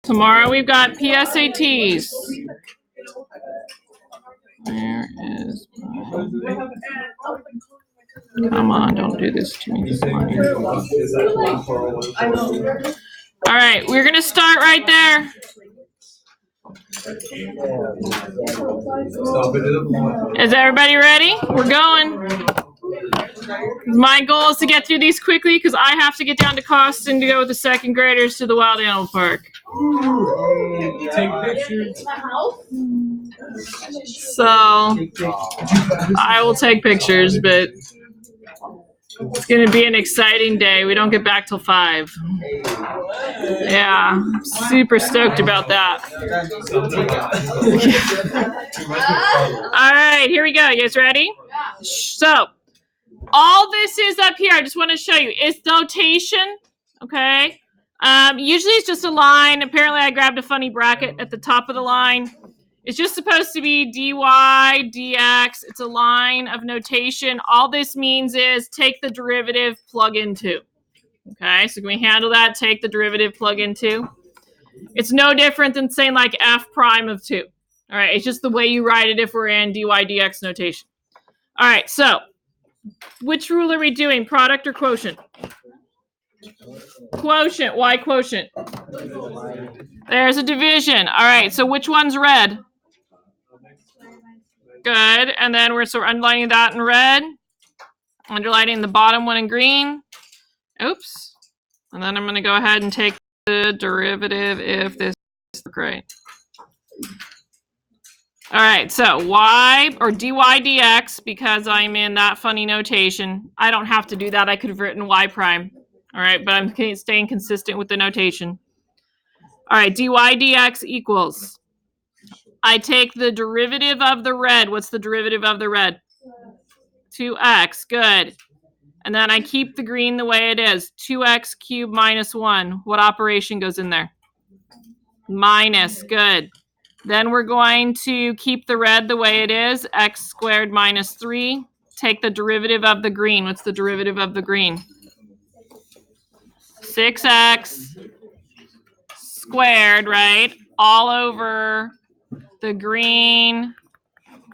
Tomorrow we've got PSATs. Where is my... Come on, don't do this to me. All right, we're going to start right there. Is everybody ready? We're going. My goal is to get through these quickly because I have to get down to Coston to go with the second graders to the Wild Animal Park. Take pictures. So I will take pictures, but it's going to be an exciting day. We don't get back till 5. Yeah, super stoked about that. All right, here we go. You guys ready? So all this is up here. I just want to show you. It's notation, okay? Usually it's just a line. Apparently I grabbed a funny bracket at the top of the line. It's just supposed to be dy dx. It's a line of notation. All this means is take the derivative, plug in 2. Okay, so can we handle that? Take the derivative, plug in 2. It's no different than saying like f prime of 2. All right, it's just the way you write it if we're in dy dx notation. All right, so which rule are we doing? Product or quotient? Quotient. Why quotient? There's a division. All right, so which one's red? Good. And then we're underlining that in red. Underlining the bottom one in green. Oops. And then I'm going to go ahead and take the derivative if this is right. All right, so y or dy dx, because I'm in that funny notation. I don't have to do that. I could have written y prime. All right, but I'm staying consistent with the notation. All right, dy dx equals. I take the derivative of the red. What's the derivative of the red? 2x. Good. And then I keep the green the way it is. 2x cubed minus 1. What operation goes in there? Minus. Good. Then we're going to keep the red the way it is. X squared minus 3. Take the derivative of the green. What's the derivative of the green? 6x squared, right? All over the green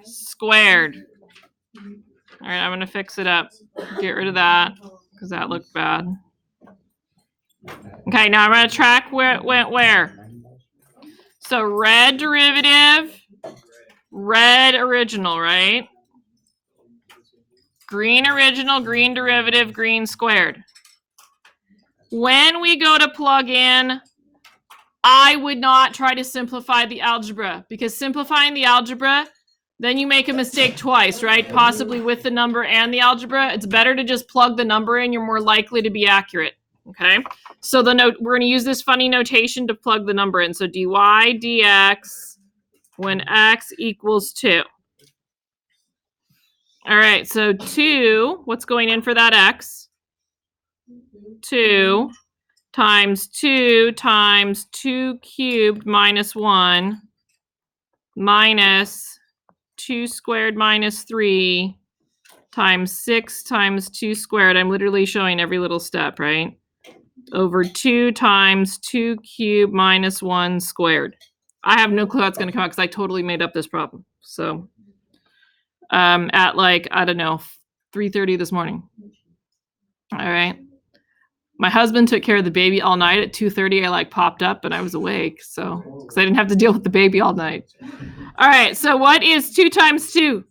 squared. All right, I'm going to fix it up. Get rid of that because that looked bad. Okay, now I'm going to track where it went where. So red derivative, red original, right? Green original, green derivative, green squared. When we go to plug in, I would not try to simplify the algebra because simplifying the algebra, then you make a mistake twice, right? Possibly with the number and the algebra. It's better to just plug the number in. You're more likely to be accurate, okay? So we're going to use this funny notation to plug the number in. So dy dx when x equals 2. All right, so 2, what's going in for that x? 2 times 2 times 2 cubed minus 1 minus 2 squared minus 3 times 6 times 2 squared. I'm literally showing every little step, right? Over 2 times 2 cubed minus 1 squared. I have no clue how it's going to come out because I totally made up this problem. So at like, I don't know, 3:30 this morning. All right. My husband took care of the baby all night. At 2:30, I popped up and I was awake. So, because I didn't have to deal with the baby all night. All right. So what is 2 times 2?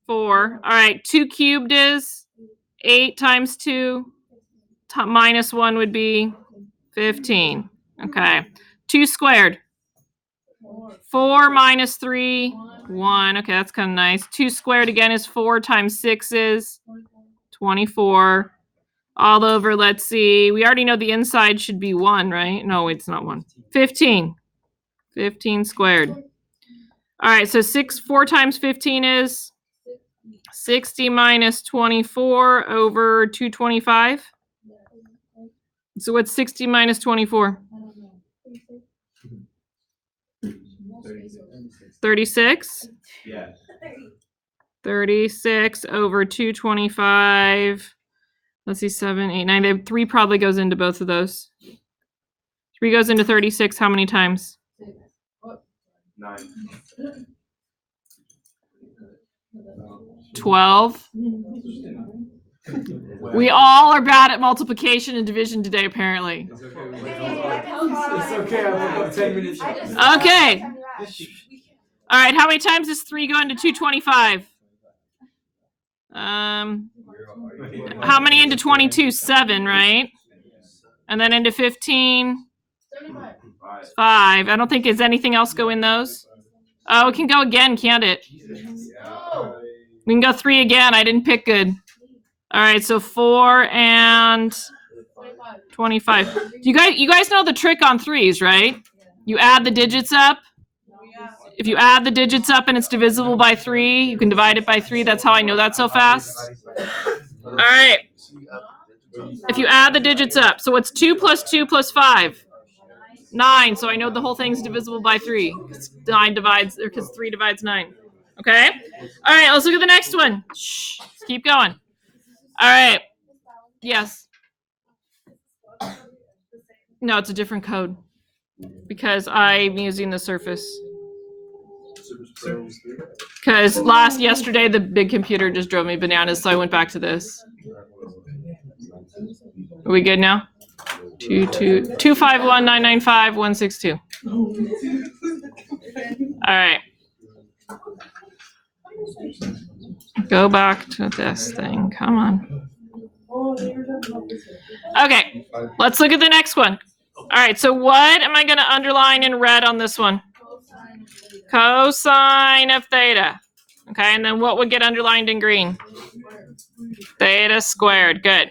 4. All right. 2 cubed is 8 times 2. Minus 1 would be 15. Okay. 2 squared. 4 minus 3, 1. Okay, that's kind of nice. 2 squared again is 4 times 6 is 24. All over, let's see. We already know the inside should be 1, right? No, it's not 1. 15. 15 squared. All right, so 4 times 15 is 60 minus 24 over 225. So what's 60 minus 24? 36? Yeah. 36 over 225. Let's see, 7, 8, 9. 3 probably goes into both of those. 3 goes into 36 how many times? 9. 12. We all are bad at multiplication and division today, apparently. It's okay. I woke up 10 minutes ago. Okay. All right. How many times does 3 go into 225? How many into 22? 7, right? And then into 15? 5. I don't think, is anything else go in those? Oh, it can go again, can't it? We can go 3 again. I didn't pick good. All right, so 4 and 25. You guys know the trick on 3s, right? You add the digits up. If you add the digits up and it's divisible by 3, you can divide it by 3. That's how I know that so fast. All right. If you add the digits up, so what's 2 plus 2 plus 5? 9. So I know the whole thing's divisible by 3 because 3 divides 9. Okay. All right. Let's look at the next one. Shh. Let's keep going. All right. Yes. No, it's a different code because I'm using the Surface. Because yesterday the big computer just drove me bananas, so I went back to this. Are we good now? 251-995-162. All right. Go back to this thing. Come on. Okay, let's look at the next one. All right, so what am I going to underline in red on this one? Cosine of theta. Okay, and then what would get underlined in green? Theta squared. Good.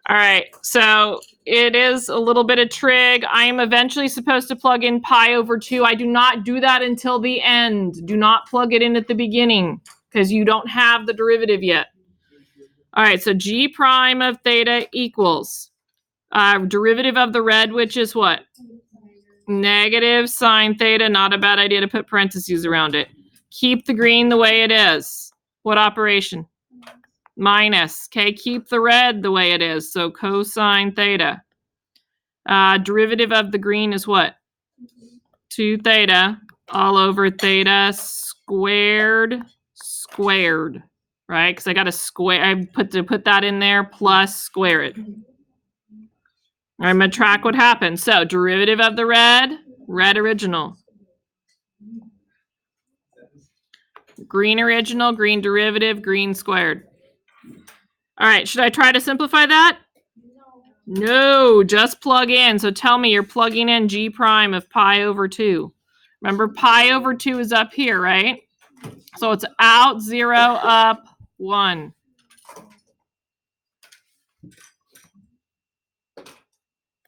All right, so it is a little bit of trig. I am eventually supposed to plug in pi over 2. I do not do that until the end. Do not plug it in at the beginning because you don't have the derivative yet. All right, so g prime of theta equals derivative of the red, which is what? Negative sine theta. Not a bad idea to put parentheses around it. Keep the green the way it is. What operation? Minus. Okay, keep the red the way it is. So cosine theta. Derivative of the green is what? 2 theta all over theta squared. Right? Because I got to square. I put that in there plus square it. I'm going to track what happens. So derivative of the red original. Green original, green derivative, green squared. All right, should I try to simplify that? No, just plug in. So tell me you're plugging in g prime of pi over 2. Remember, pi over 2 is up here, right? So it's out 0, up 1.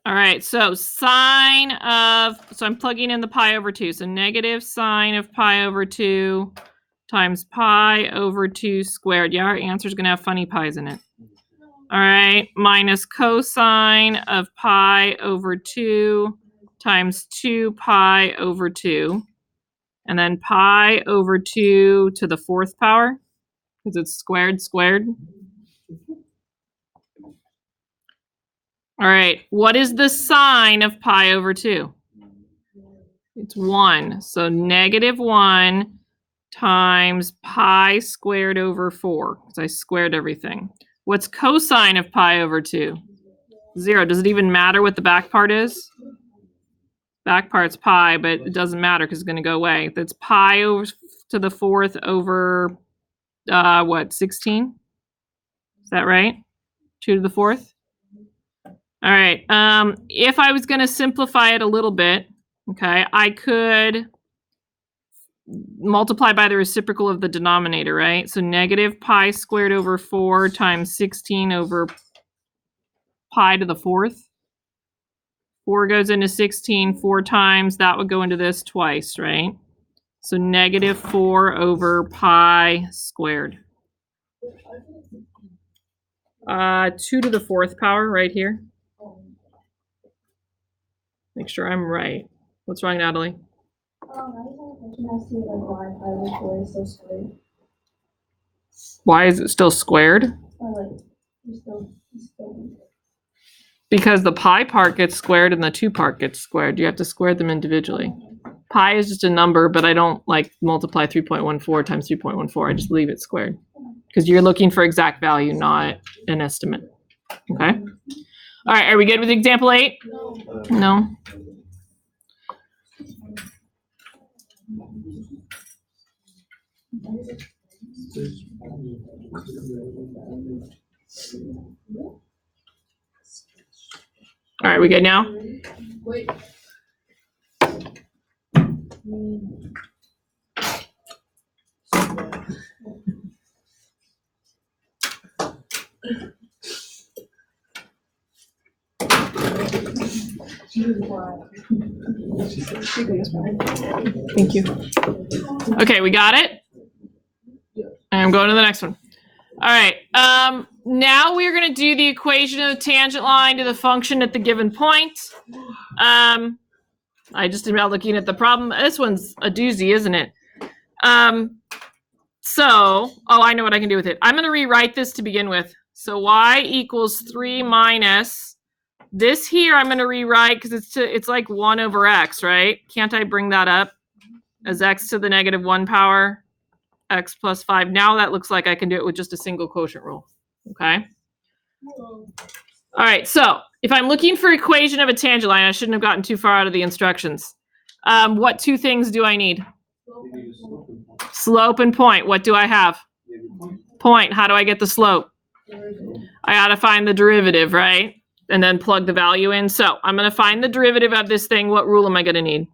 All right, so I'm plugging in the pi over 2. So negative sine of pi over 2 times pi over 2 squared. Yeah, our answer is going to have funny pi's in it. All right, minus cosine of pi over 2 times 2 pi over 2. And then pi over 2 to the 4th power, because it's squared. All right, what is the sine of pi over 2? It's 1. So negative 1 times pi squared over 4, because I squared everything. What's cosine of pi over 2? 0. Does it even matter what the back part is? Back part's pi, but it doesn't matter because it's going to go away. That's pi over to the 4th over, 16? Is that right? 2 to the 4th? All right. If I was going to simplify it a little bit, okay, I could multiply by the reciprocal of the denominator, right? So negative pi squared over 4 times 16 over pi to the 4th. 4 goes into 16 4 times. That would go into this twice, right? So negative 4 over pi squared. 2 to the 4th power right here. Make sure I'm right. What's wrong, Natalie? Why is it still squared? because the pi part gets squared and the 2 part gets squared. You have to square them individually. Pi is just a number, but I don't like multiply 3.14 times 3.14. I just leave it squared because you're looking for exact value, not an estimate. Okay. All right. Are we good with example 8? No. All right. We good now? Wait. Thank you. Okay, we got it. And I'm going to the next one. All right. Now we're going to do the equation of the tangent line to the function at the given point. I just am now looking at the problem. This one's a doozy, isn't it? I know what I can do with it. I'm going to rewrite this to begin with. So y equals 3 minus this here. I'm going to rewrite because it's like 1 over x, right? Can't I bring that up as x to the negative 1 power, x plus 5? Now that looks like I can do it with just a single quotient rule. Okay. All right. So if I'm looking for equation of a tangent line, I shouldn't have gotten too far out of the instructions. What 2 things do I need? Slope and point. What do I have? Point. How do I get the slope? I got to find the derivative, right? And then plug the value in. So I'm going to find the derivative of this thing. What rule am I going to need?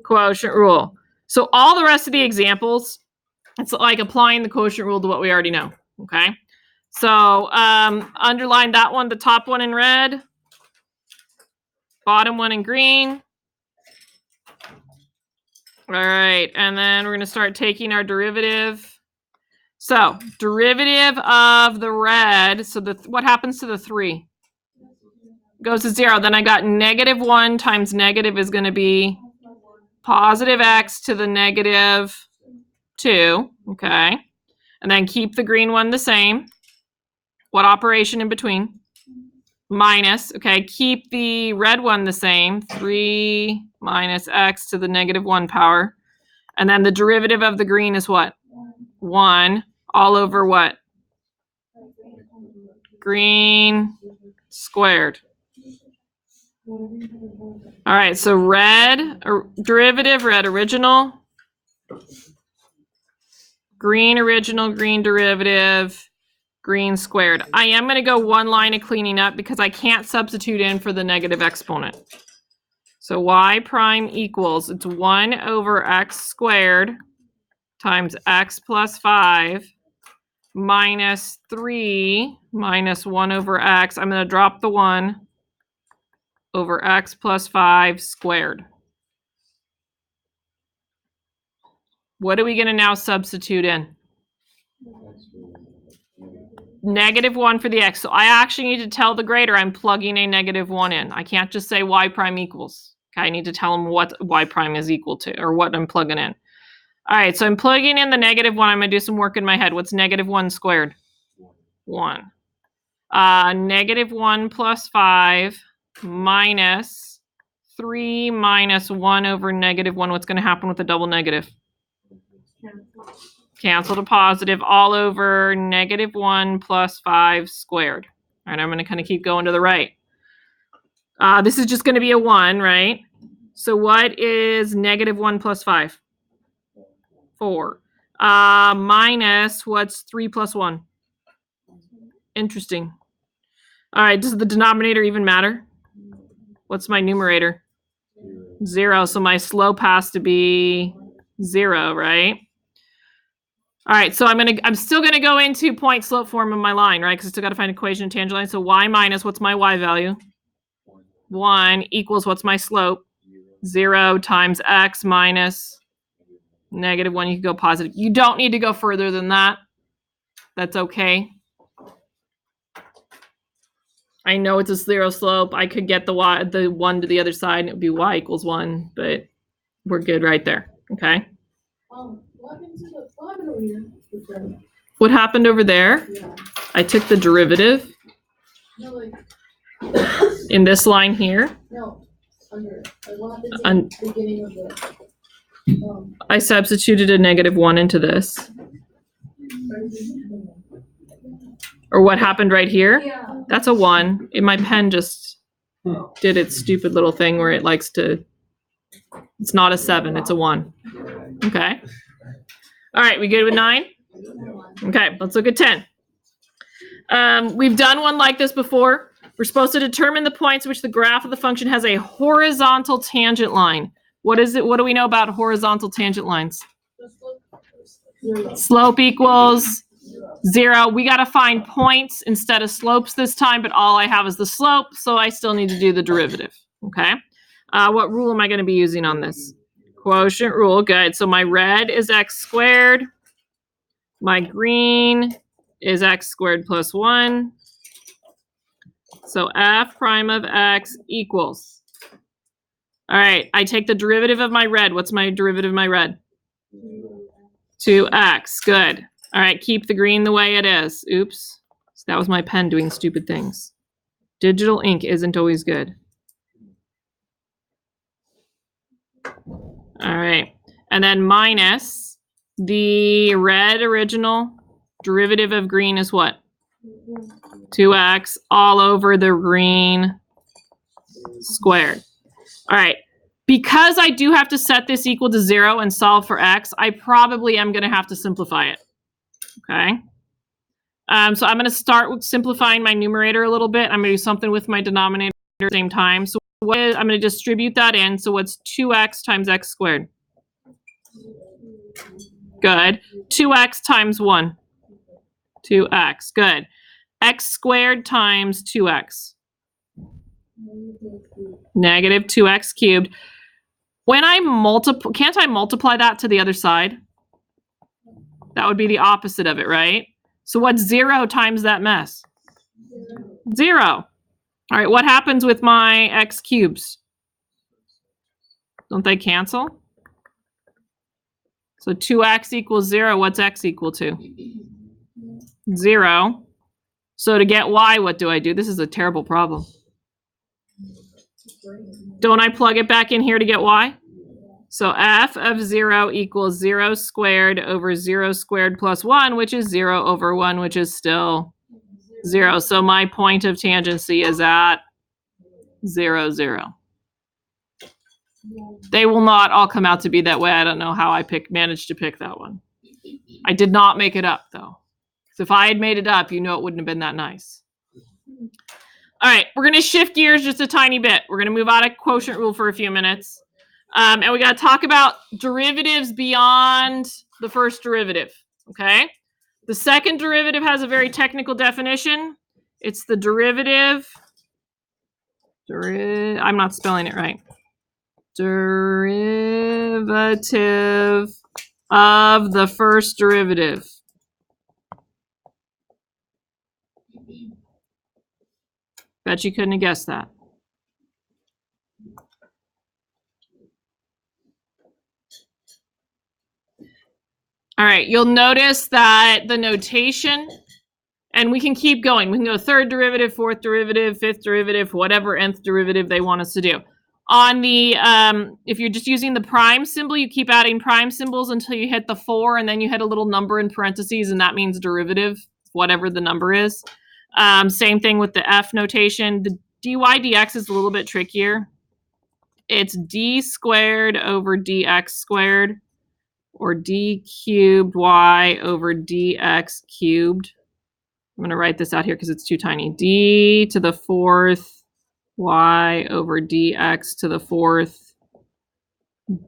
Quotient rule. So all the rest of the examples, it's like applying the quotient rule to what we already know. Okay. So underline that one, the top one in red, bottom one in green. All right. And then we're going to start taking our derivative. So derivative of the red. So what happens to the 3? Goes to 0. Then I got negative 1 times negative is going to be positive x to the negative 2. Okay. And then keep the green one the same. What operation in between? Minus. Okay. Keep the red one the same. 3 minus x to the negative 1 power. And then the derivative of the green is what? 1 all over what? Green squared. All right, so red derivative, red original, green original, green derivative, green squared. I am going to go one line of cleaning up because I can't substitute in for the negative exponent. So y prime equals, it's 1 over x squared times x plus 5 minus 3 minus 1 over x. I'm going to drop the 1 over x plus 5 squared. What are we going to now substitute in? Negative 1 for the x. So I actually need to tell the grader I'm plugging a negative 1 in. I can't just say y prime equals. Okay, I need to tell them what y prime is equal to, or what I'm plugging in. All right, so I'm plugging in the negative 1. I'm going to do some work in my head. What's negative 1 squared? 1. Negative 1 plus 5 minus 3 minus 1 over negative 1. What's going to happen with the double negative? Cancel to positive all over negative 1 plus 5 squared. All right, I'm going to kind of keep going to the right. This is just going to be a 1, right? So what is negative 1 plus 5? 4. Minus what's 3 plus 1? Interesting. All right, does the denominator even matter? What's my numerator? 0. So my slope has to be 0, right? All right, so I'm still gonna go into point slope form of my line, right? Because I still got to find equation of tangent line. So y minus, what's my y value? 1 equals what's my slope? 0 times x minus negative 1. You can go positive. You don't need to go further than that. That's okay. I know it's a 0 slope. I could get the 1 to the other side and it would be y equals 1, but we're good right there. Okay. What happened over there? Yeah. I took the derivative. No, like, In this line here. No, under. What happens at the beginning of the... I substituted a -1 into this. Or what happened right here? Yeah. That's a 1. My pen just did its stupid little thing where it likes to... It's not a 7, it's a 1. Okay. All right, we good with 9? Okay, let's look at 10. We've done one like this before. We're supposed to determine the points which the graph of the function has a horizontal tangent line. What is it? What do we know about horizontal tangent lines? Slope equals 0. We got to find points instead of slopes this time, but all I have is the slope, so I still need to do the derivative. Okay. What rule am I going to be using on this? Quotient rule. Good. So my red is x squared. My green is x squared plus 1. So f prime of x equals. All right, I take the derivative of my red. What's my derivative of my red? 2x. Good. All right, keep the green the way it is. Oops. So that was my pen doing stupid things. Digital ink isn't always good. All right. And then minus the red original derivative of green is what? 2x all over the green squared. All right. Because I do have to set this equal to 0 and solve for x, I probably am going to have to simplify it. Okay. So I'm going to start with simplifying my numerator a little bit. I'm going to do something with my denominator at the same time. So I'm going to distribute that in. So what's 2x times x squared? Good. 2x times 1. 2x. Good. X squared times 2x. Negative 2x cubed. When I multiply, can't I multiply that to the other side? That would be the opposite of it, right? So what's 0 times that mess? 0. All right, what happens with my x cubes? Don't they cancel? So 2x equals 0. What's x equal to? 0. So to get y, what do I do? This is a terrible problem. Don't I plug it back in here to get y? So f of 0 equals 0 squared over 0 squared plus 1, which is 0 over 1, which is still 0. So my point of tangency is at 0, 0. They will not all come out to be that way. I don't know how I managed to pick that one. I did not make it up, though. So if I had made it up, you know it wouldn't have been that nice. All right, we're going to shift gears just a tiny bit. We're going to move out of quotient rule for a few minutes. And we got to talk about derivatives beyond the first derivative, okay? The second derivative has a very technical definition. It's the derivative. I'm not spelling it right. Derivative of the first derivative. Bet you couldn't have guessed that. All right, you'll notice that the notation, and we can keep going. We can go third derivative, fourth derivative, fifth derivative, whatever nth derivative they want us to do. On the, if you're just using the prime symbol, you keep adding prime symbols until you hit the 4, and then you hit a little number in parentheses, and that means derivative, whatever the number is. Same thing with the f notation. The dy dx is a little bit trickier. It's d squared over dx squared, or d cubed y over dx cubed. I'm going to write this out here because it's too tiny. D to the 4th y over dx to the 4th,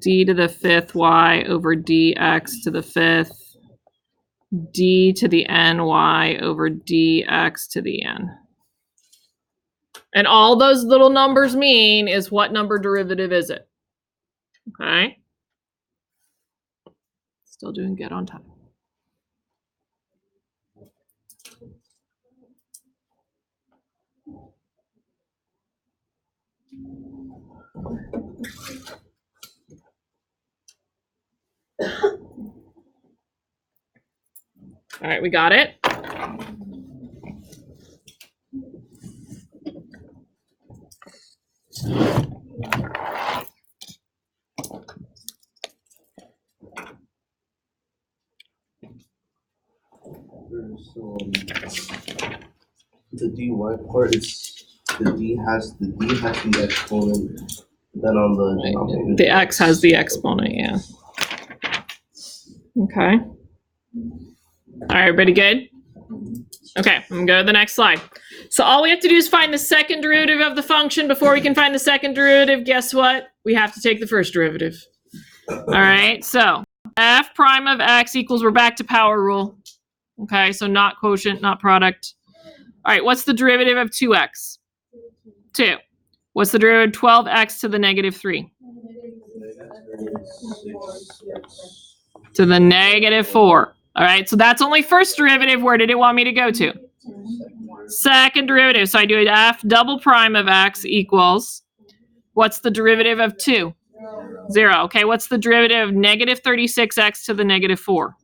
d to the 5th y over dx to the 5th, d to the n y over dx to the n. And all those little numbers mean is what number derivative is it? Okay. Still doing good on time. All right, we got it. So the dy part is the d has the exponent. Then on the denominator, The x has the exponent, yeah. Okay. All right, everybody good? Okay, I'm gonna go to the next slide. So all we have to do is find the second derivative of the function. Before we can find the second derivative, guess what? We have to take the first derivative. All right, so f prime of x equals, we're back to power rule. Okay, so not quotient, not product. All right, what's the derivative of 2x? 2. What's the derivative of 12x to the negative 3? To the negative 4. All right, so that's only first derivative. Where did it want me to go to? Second derivative. So I do f double prime of x equals, what's the derivative of 2? 0. Okay, what's the derivative of negative 36x to the negative 4?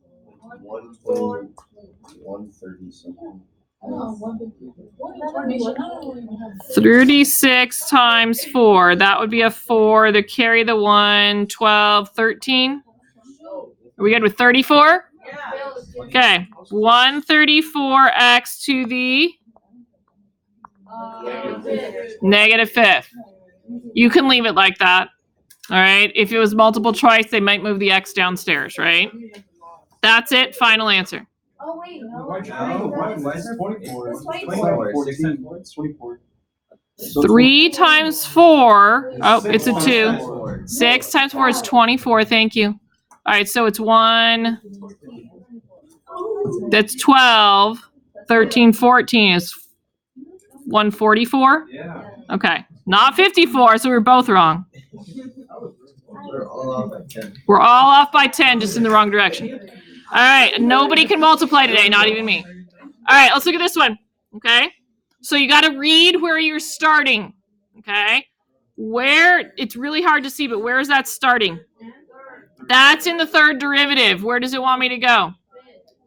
130 something. 36 times 4. That would be a 4. The carry the 1, 12, 13. Are we good with 34? Okay, 134x to the negative 5th. You can leave it like that. All right. If it was multiple choice, they might move the x downstairs, right? That's it. Final answer. Oh, wait, no. Why is it 24? It's 24. 3 times 4. Oh, it's a 2. 6 times 4 is 24. Thank you. All right. So it's 1. That's 12. 13, 14 is 144. Yeah. Okay. Not 54. So we're both wrong. We're all off by 10. We're all off by 10, just in the wrong direction. All right. Nobody can multiply today, not even me. All right. Let's look at this one. Okay. So you got to read where you're starting. Okay. Where, it's really hard to see, but where is that starting? That's in the third derivative. Where does it want me to go?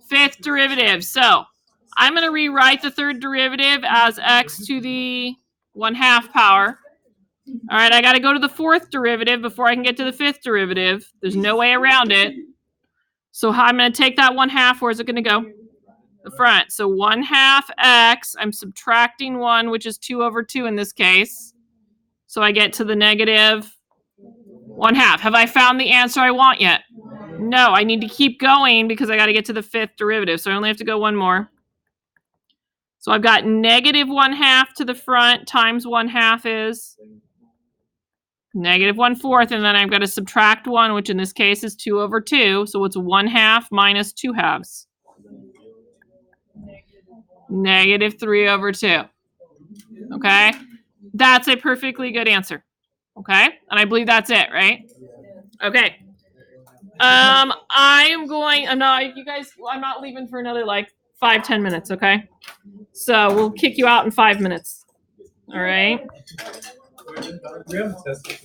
Fifth derivative. So I'm going to rewrite the third derivative as x to the 1/2 power. All right, I got to go to the fourth derivative before I can get to the fifth derivative. There's no way around it. So I'm going to take that 1/2. Where's it going to go? The front. So 1/2 x. I'm subtracting 1, which is 2 over 2 in this case. So I get to the negative 1/2. Have I found the answer I want yet? No, I need to keep going because I got to get to the fifth derivative. So I only have to go one more. So I've got negative 1/2 to the front times 1/2 is negative 1/4. And then I've got to subtract 1, which in this case is 2 over 2. So it's 1/2 minus 2/2. Negative 3 over 2. Okay. That's a perfectly good answer. Okay. And I believe that's it, right? Okay. I am going, no, you guys, I'm not leaving for another like 5-10 minutes. Okay. So we'll kick you out in 5 minutes. All right. We haven't tested.